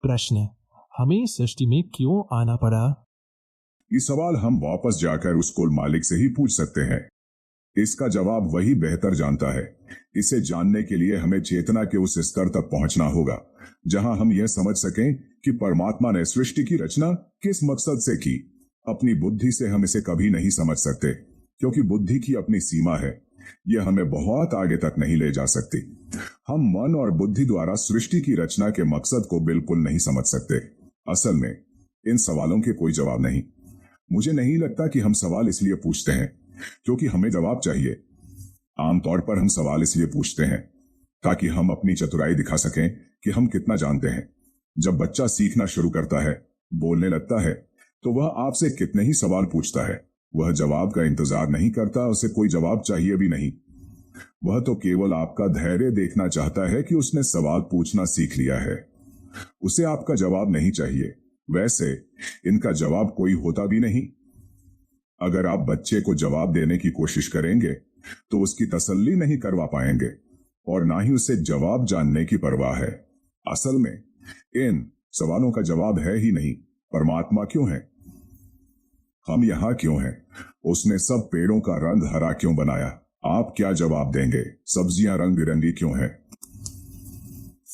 प्रश्न, हमें सृष्टि में क्यों आना पड़ा? ये सवाल हम वापस जाकर उस कुल मालिक से ही पूछ सकते हैं। इसका जवाब वही बेहतर जानता है। इसे जानने के लिए हमें चेतना के उस स्तर तक पहुंचना होगा जहां हम यह समझ सकें कि परमात्मा ने सृष्टि की रचना किस मकसद से की। अपनी बुद्धि से हम इसे कभी नहीं समझ सकते, क्योंकि बुद्धि की अपनी सीमा है। यह हमें बहुत आगे तक नहीं ले जा सकती। हम मन और बुद्धि द्वारा सृष्टि की रचना के मकसद को बिल्कुल नहीं समझ सकते। असल में इन सवालों के कोई जवाब नहीं। मुझे नहीं लगता कि हम सवाल इसलिए पूछते हैं क्योंकि हमें जवाब चाहिए। आमतौर पर हम सवाल इसलिए पूछते हैं ताकि हम अपनी चतुराई दिखा सकें कि हम कितना जानते हैं। जब बच्चा सीखना शुरू करता है, बोलने लगता है, तो वह आपसे कितने ही सवाल पूछता है। वह जवाब का इंतजार नहीं करता, उसे कोई जवाब चाहिए भी नहीं। वह तो केवल आपका धैर्य देखना चाहता है कि उसने सवाल पूछना सीख लिया है। उसे आपका जवाब नहीं चाहिए। वैसे इनका जवाब कोई होता भी नहीं। अगर आप बच्चे को जवाब देने की कोशिश करेंगे तो उसकी तसल्ली नहीं करवा पाएंगे और ना ही उसे जवाब जानने की परवाह है। असल में इन सवालों का जवाब है ही नहीं। परमात्मा क्यों है? हम यहां क्यों हैं? उसने सब पेड़ों का रंग हरा क्यों बनाया? आप क्या जवाब देंगे? सब्जियां रंग बिरंगी क्यों हैं?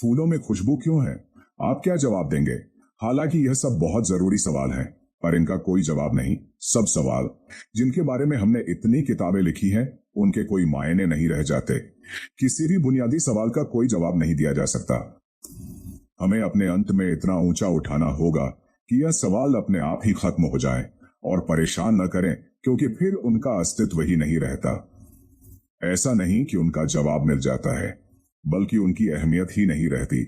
फूलों में खुशबू क्यों है? आप क्या जवाब देंगे? हालांकि यह सब बहुत जरूरी सवाल हैं, पर इनका कोई जवाब नहीं। सब सवाल जिनके बारे में हमने इतनी किताबें लिखी हैं, उनके कोई मायने नहीं रह जाते। किसी भी बुनियादी सवाल का कोई जवाब नहीं दिया जा सकता। हमें अपने अंत में इतना ऊंचा उठाना होगा कि यह सवाल अपने आप ही खत्म हो जाए और परेशान न करें, क्योंकि फिर उनका अस्तित्व ही नहीं रहता। ऐसा नहीं कि उनका जवाब मिल जाता है, बल्कि उनकी अहमियत ही नहीं रहती।